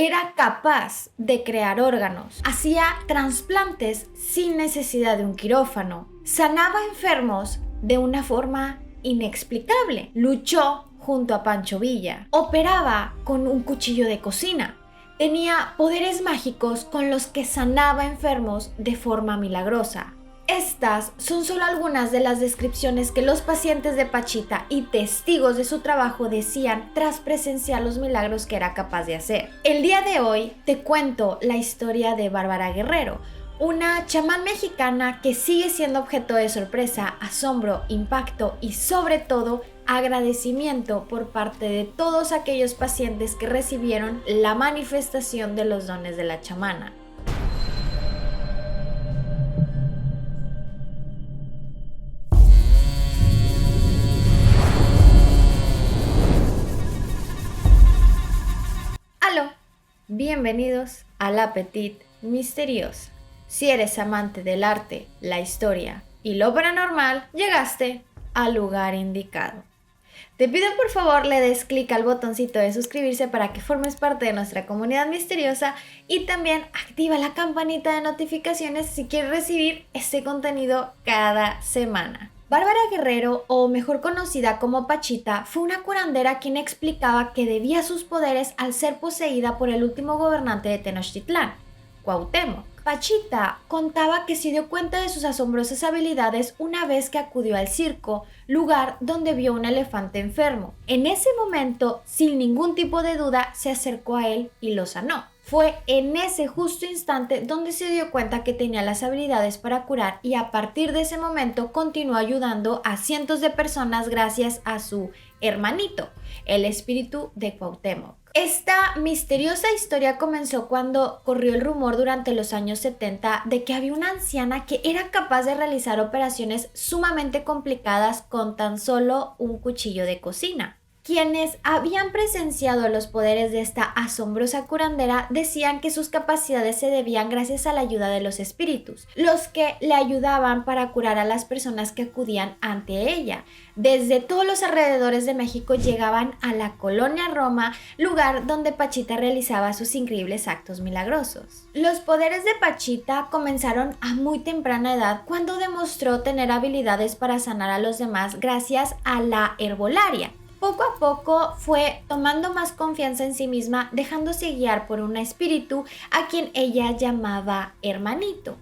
era capaz de crear órganos, hacía trasplantes sin necesidad de un quirófano, sanaba enfermos de una forma inexplicable, luchó junto a Pancho Villa, operaba con un cuchillo de cocina, tenía poderes mágicos con los que sanaba enfermos de forma milagrosa. Estas son solo algunas de las descripciones que los pacientes de Pachita y testigos de su trabajo decían tras presenciar los milagros que era capaz de hacer. El día de hoy te cuento la historia de Bárbara Guerrero, una chamán mexicana que sigue siendo objeto de sorpresa, asombro, impacto y sobre todo agradecimiento por parte de todos aquellos pacientes que recibieron la manifestación de los dones de la chamana. ¡Aló! Bienvenidos al Appetit Misterioso. Si eres amante del arte, la historia y lo paranormal, llegaste al lugar indicado. Te pido por favor le des clic al botoncito de suscribirse para que formes parte de nuestra comunidad misteriosa y también activa la campanita de notificaciones si quieres recibir este contenido cada semana. Bárbara Guerrero, o mejor conocida como Pachita, fue una curandera quien explicaba que debía sus poderes al ser poseída por el último gobernante de Tenochtitlán, Cuauhtémoc. Pachita contaba que se dio cuenta de sus asombrosas habilidades una vez que acudió al circo, lugar donde vio un elefante enfermo. En ese momento, sin ningún tipo de duda, se acercó a él y lo sanó. Fue en ese justo instante donde se dio cuenta que tenía las habilidades para curar y a partir de ese momento continuó ayudando a cientos de personas gracias a su hermanito, el espíritu de Cuauhtémoc. Esta misteriosa historia comenzó cuando corrió el rumor durante los años 70 de que había una anciana que era capaz de realizar operaciones sumamente complicadas con tan solo un cuchillo de cocina. Quienes habían presenciado los poderes de esta asombrosa curandera decían que sus capacidades se debían gracias a la ayuda de los espíritus, los que le ayudaban para curar a las personas que acudían ante ella. Desde todos los alrededores de México llegaban a la colonia Roma, lugar donde Pachita realizaba sus increíbles actos milagrosos. Los poderes de Pachita comenzaron a muy temprana edad cuando demostró tener habilidades para sanar a los demás gracias a la herbolaria. Poco a poco fue tomando más confianza en sí misma, dejándose guiar por un espíritu a quien ella llamaba hermanito.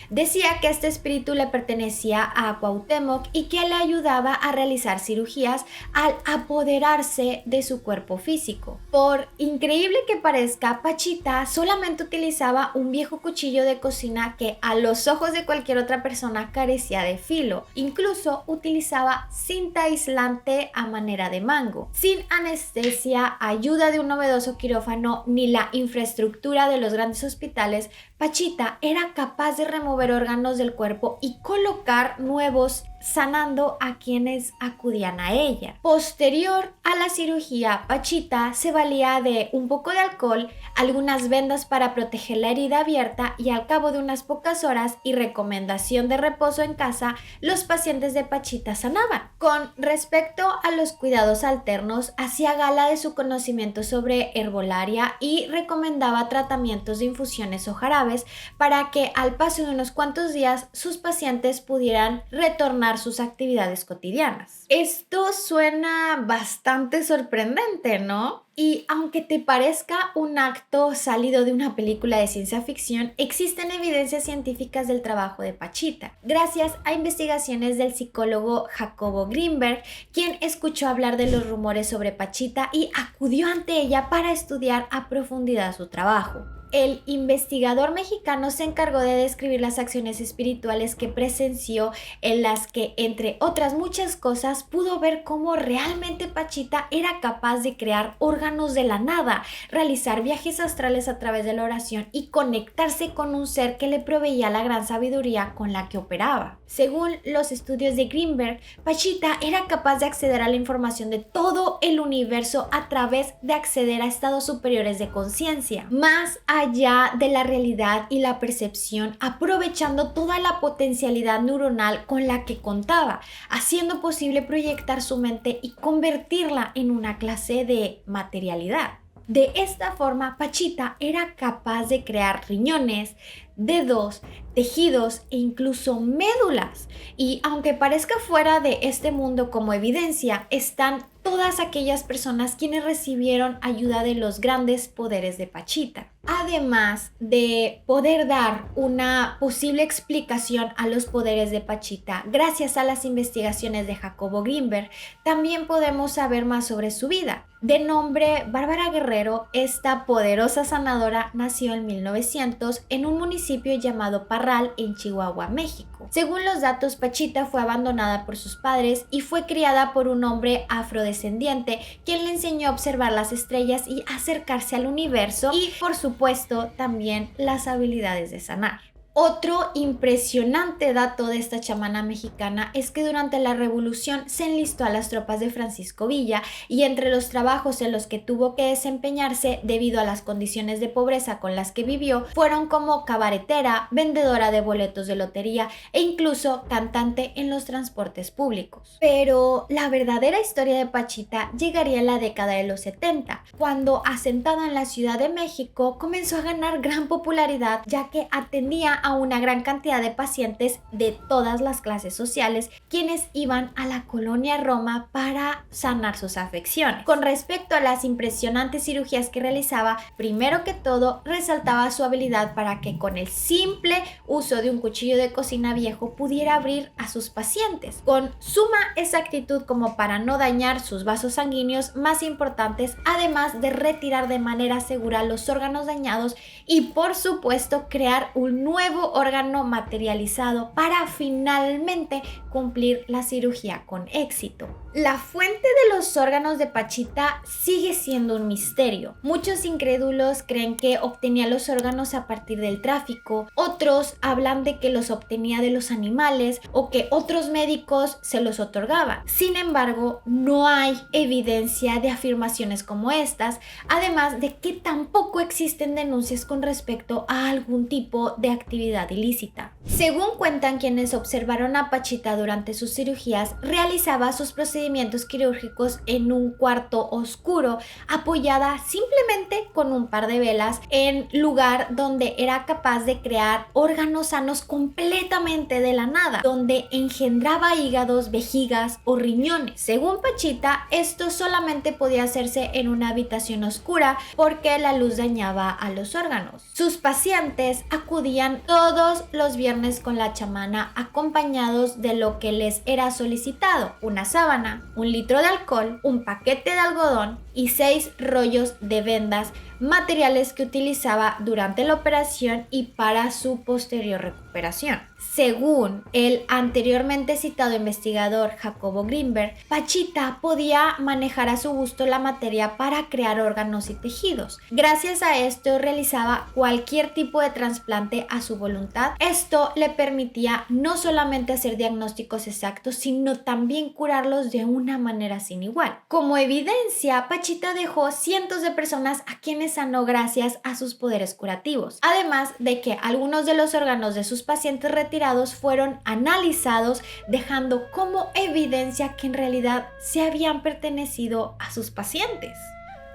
Decía que este espíritu le pertenecía a Cuauhtémoc y que le ayudaba a realizar cirugías al apoderarse de su cuerpo físico. Por increíble que parezca, Pachita solamente utilizaba un viejo cuchillo de cocina que a los ojos de cualquier otra persona carecía de filo. Incluso utilizaba cinta aislante a manera de mango. Sin anestesia, ayuda de un novedoso quirófano ni la infraestructura de los grandes hospitales, Pachita era capaz de remover órganos del cuerpo y colocar nuevos, sanando a quienes acudían a ella. Posterior a la cirugía, Pachita se valía de un poco de alcohol, algunas vendas para proteger la herida abierta y al cabo de unas pocas horas y recomendación de reposo en casa, los pacientes de Pachita sanaban. Con respecto a los cuidados alternos, hacía gala de su conocimiento sobre herbolaria y recomendaba tratamientos de infusiones o jarabes para que al paso de unos cuantos días sus pacientes pudieran retornar sus actividades cotidianas. Esto suena bastante sorprendente, ¿no? Y aunque te parezca un acto salido de una película de ciencia ficción, existen evidencias científicas del trabajo de Pachita, gracias a investigaciones del psicólogo Jacobo Greenberg, quien escuchó hablar de los rumores sobre Pachita y acudió ante ella para estudiar a profundidad su trabajo. El investigador mexicano se encargó de describir las acciones espirituales que presenció, en las que, entre otras muchas cosas, pudo ver cómo realmente Pachita era capaz de crear órganos de la nada, realizar viajes astrales a través de la oración y conectarse con un ser que le proveía la gran sabiduría con la que operaba. Según los estudios de Greenberg, Pachita era capaz de acceder a la información de todo el universo a través de acceder a estados superiores de conciencia, más allá de la realidad y la percepción, aprovechando toda la potencialidad neuronal con la que contaba, haciendo posible proyectar su mente y convertirla en una clase de materialidad. De esta forma, Pachita era capaz de crear riñones, dedos, tejidos e incluso médulas. Y aunque parezca fuera de este mundo como evidencia, están todas aquellas personas quienes recibieron ayuda de los grandes poderes de Pachita. Además de poder dar una posible explicación a los poderes de Pachita, gracias a las investigaciones de Jacobo Grinberg, también podemos saber más sobre su vida. De nombre Bárbara Guerrero, esta poderosa sanadora nació en 1900 en un municipio llamado Parral, en Chihuahua, México. Según los datos, Pachita fue abandonada por sus padres y fue criada por un hombre afrodescendiente, quien le enseñó a observar las estrellas y acercarse al universo y, por supuesto, también las habilidades de sanar. Otro impresionante dato de esta chamana mexicana es que durante la Revolución se enlistó a las tropas de Francisco Villa y entre los trabajos en los que tuvo que desempeñarse debido a las condiciones de pobreza con las que vivió fueron como cabaretera, vendedora de boletos de lotería e incluso cantante en los transportes públicos. Pero la verdadera historia de Pachita llegaría en la década de los 70, cuando asentada en la Ciudad de México comenzó a ganar gran popularidad ya que atendía a una gran cantidad de pacientes de todas las clases sociales quienes iban a la colonia Roma para sanar sus afecciones. Con respecto a las impresionantes cirugías que realizaba, primero que todo resaltaba su habilidad para que con el simple uso de un cuchillo de cocina viejo pudiera abrir a sus pacientes con suma exactitud como para no dañar sus vasos sanguíneos más importantes, además de retirar de manera segura los órganos dañados y por supuesto crear un nuevo órgano materializado para finalmente cumplir la cirugía con éxito. La fuente de los órganos de Pachita sigue siendo un misterio. Muchos incrédulos creen que obtenía los órganos a partir del tráfico, otros hablan de que los obtenía de los animales o que otros médicos se los otorgaban. Sin embargo, no hay evidencia de afirmaciones como estas, además de que tampoco existen denuncias con respecto a algún tipo de actividad ilícita. Según cuentan quienes observaron a Pachita durante sus cirugías, realizaba sus procedimientos quirúrgicos en un cuarto oscuro, apoyada simplemente con un par de velas, en lugar donde era capaz de crear órganos sanos completamente de la nada, donde engendraba hígados, vejigas o riñones. Según Pachita, esto solamente podía hacerse en una habitación oscura porque la luz dañaba a los órganos. Sus pacientes acudían todos los viernes con la chamana acompañados de lo que les era solicitado: una sábana, un litro de alcohol, un paquete de algodón y 6 rollos de vendas, materiales que utilizaba durante la operación y para su posterior recuperación. Según el anteriormente citado investigador Jacobo Grinberg, Pachita podía manejar a su gusto la materia para crear órganos y tejidos. Gracias a esto realizaba cualquier tipo de trasplante a su voluntad. Esto le permitía no solamente hacer diagnósticos exactos, sino también curarlos de una manera sin igual. Como evidencia, Pachita dejó cientos de personas a quienes sanó gracias a sus poderes curativos, además de que algunos de los órganos de sus pacientes retirados fueron analizados, dejando como evidencia que en realidad se habían pertenecido a sus pacientes.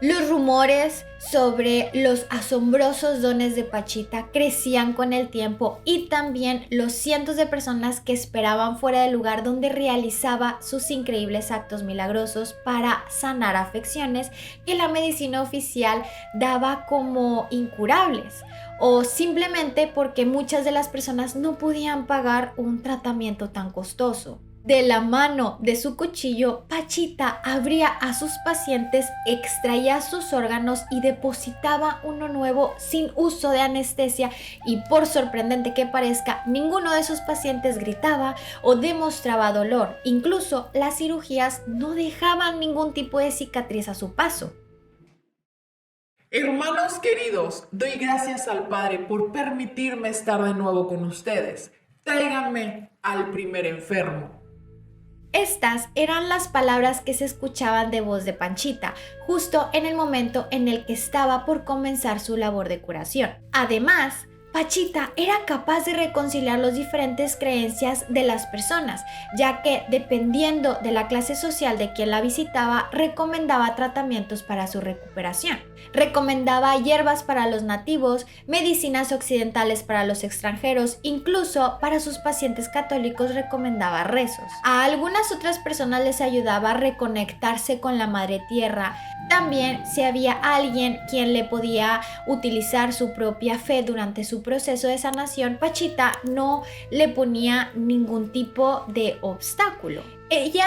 Los rumores sobre los asombrosos dones de Pachita crecían con el tiempo y también los cientos de personas que esperaban fuera del lugar donde realizaba sus increíbles actos milagrosos para sanar afecciones que la medicina oficial daba como incurables, o simplemente porque muchas de las personas no podían pagar un tratamiento tan costoso. De la mano de su cuchillo, Pachita abría a sus pacientes, extraía sus órganos y depositaba uno nuevo sin uso de anestesia, y por sorprendente que parezca, ninguno de sus pacientes gritaba o demostraba dolor. Incluso las cirugías no dejaban ningún tipo de cicatriz a su paso. Hermanos queridos, doy gracias al Padre por permitirme estar de nuevo con ustedes. Tráiganme al primer enfermo. Estas eran las palabras que se escuchaban de voz de Panchita, justo en el momento en el que estaba por comenzar su labor de curación. Además, Pachita era capaz de reconciliar las diferentes creencias de las personas, ya que dependiendo de la clase social de quien la visitaba, recomendaba tratamientos para su recuperación. Recomendaba hierbas para los nativos, medicinas occidentales para los extranjeros, incluso para sus pacientes católicos recomendaba rezos. A algunas otras personas les ayudaba a reconectarse con la madre tierra. También, si había alguien quien le podía utilizar su propia fe durante su proceso de sanación, Pachita no le ponía ningún tipo de obstáculo. Ella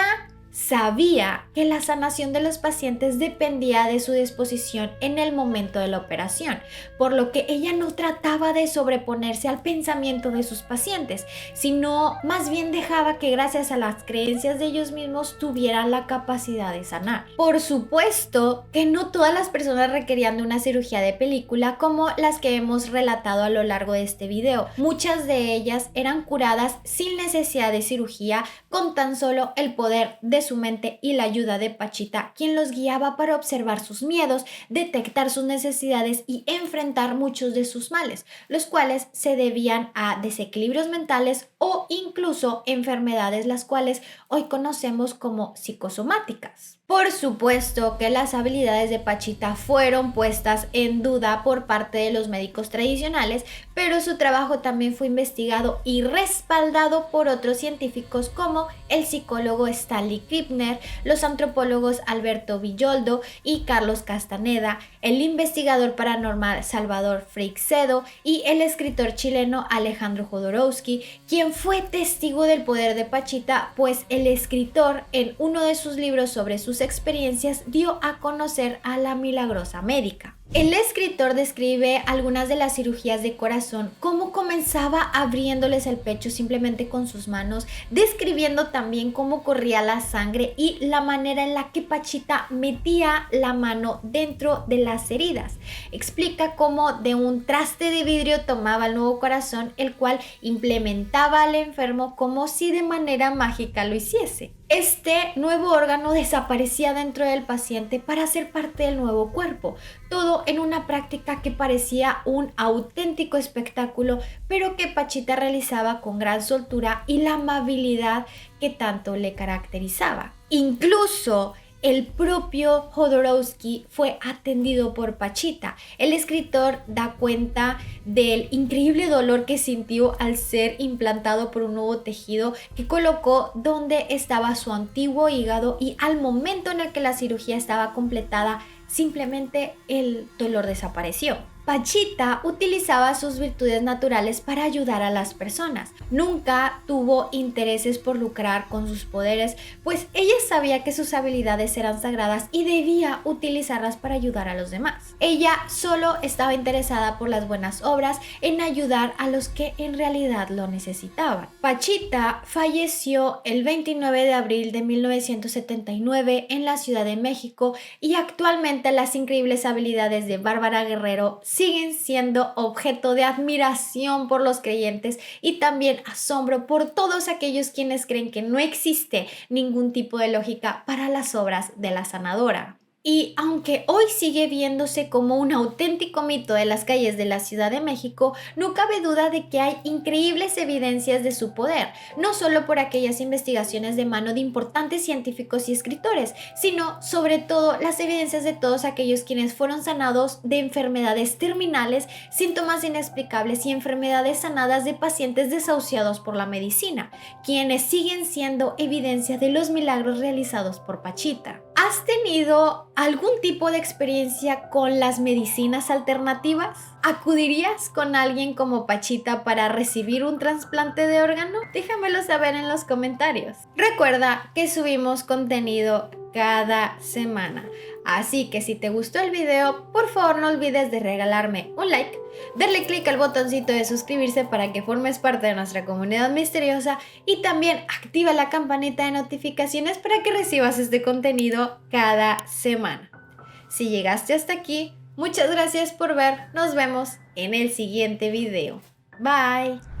sabía que la sanación de los pacientes dependía de su disposición en el momento de la operación, por lo que ella no trataba de sobreponerse al pensamiento de sus pacientes, sino más bien dejaba que gracias a las creencias de ellos mismos tuvieran la capacidad de sanar. Por supuesto que no todas las personas requerían de una cirugía de película como las que hemos relatado a lo largo de este video. Muchas de ellas eran curadas sin necesidad de cirugía, con tan solo el poder de su mente y la ayuda de Pachita, quien los guiaba para observar sus miedos, detectar sus necesidades y enfrentar muchos de sus males, los cuales se debían a desequilibrios mentales o incluso enfermedades, las cuales hoy conocemos como psicosomáticas. Por supuesto que las habilidades de Pachita fueron puestas en duda por parte de los médicos tradicionales, pero su trabajo también fue investigado y respaldado por otros científicos como el psicólogo Stanley Krippner, los antropólogos Alberto Villoldo y Carlos Castaneda, el investigador paranormal Salvador Freixedo y el escritor chileno Alejandro Jodorowsky, quien fue testigo del poder de Pachita, pues el escritor en uno de sus libros sobre sus experiencias dio a conocer a la milagrosa médica. El escritor describe algunas de las cirugías de corazón, cómo comenzaba abriéndoles el pecho simplemente con sus manos, describiendo también cómo corría la sangre y la manera en la que Pachita metía la mano dentro de las heridas. Explica cómo de un traste de vidrio tomaba el nuevo corazón, el cual implementaba al enfermo como si de manera mágica lo hiciese. Este nuevo órgano desaparecía dentro del paciente para ser parte del nuevo cuerpo, todo en una práctica que parecía un auténtico espectáculo, pero que Pachita realizaba con gran soltura y la amabilidad que tanto le caracterizaba. Incluso el propio Jodorowsky fue atendido por Pachita. El escritor da cuenta del increíble dolor que sintió al ser implantado por un nuevo tejido que colocó donde estaba su antiguo hígado, y al momento en el que la cirugía estaba completada, simplemente el dolor desapareció. Pachita utilizaba sus virtudes naturales para ayudar a las personas. Nunca tuvo intereses por lucrar con sus poderes, pues ella sabía que sus habilidades eran sagradas y debía utilizarlas para ayudar a los demás. Ella solo estaba interesada por las buenas obras, en ayudar a los que en realidad lo necesitaban. Pachita falleció el 29 de abril de 1979 en la Ciudad de México, y actualmente las increíbles habilidades de Bárbara Guerrero siguen siendo objeto de admiración por los creyentes y también asombro por todos aquellos quienes creen que no existe ningún tipo de lógica para las obras de la sanadora. Y aunque hoy sigue viéndose como un auténtico mito de las calles de la Ciudad de México, no cabe duda de que hay increíbles evidencias de su poder, no solo por aquellas investigaciones de mano de importantes científicos y escritores, sino sobre todo las evidencias de todos aquellos quienes fueron sanados de enfermedades terminales, síntomas inexplicables y enfermedades sanadas de pacientes desahuciados por la medicina, quienes siguen siendo evidencia de los milagros realizados por Pachita. ¿Has tenido algún tipo de experiencia con las medicinas alternativas? ¿Acudirías con alguien como Pachita para recibir un trasplante de órgano? Déjamelo saber en los comentarios. Recuerda que subimos contenido cada semana, así que si te gustó el video, por favor no olvides de regalarme un like, darle clic al botoncito de suscribirse para que formes parte de nuestra comunidad misteriosa, y también activa la campanita de notificaciones para que recibas este contenido cada semana. Si llegaste hasta aquí, muchas gracias por ver. Nos vemos en el siguiente video. Bye.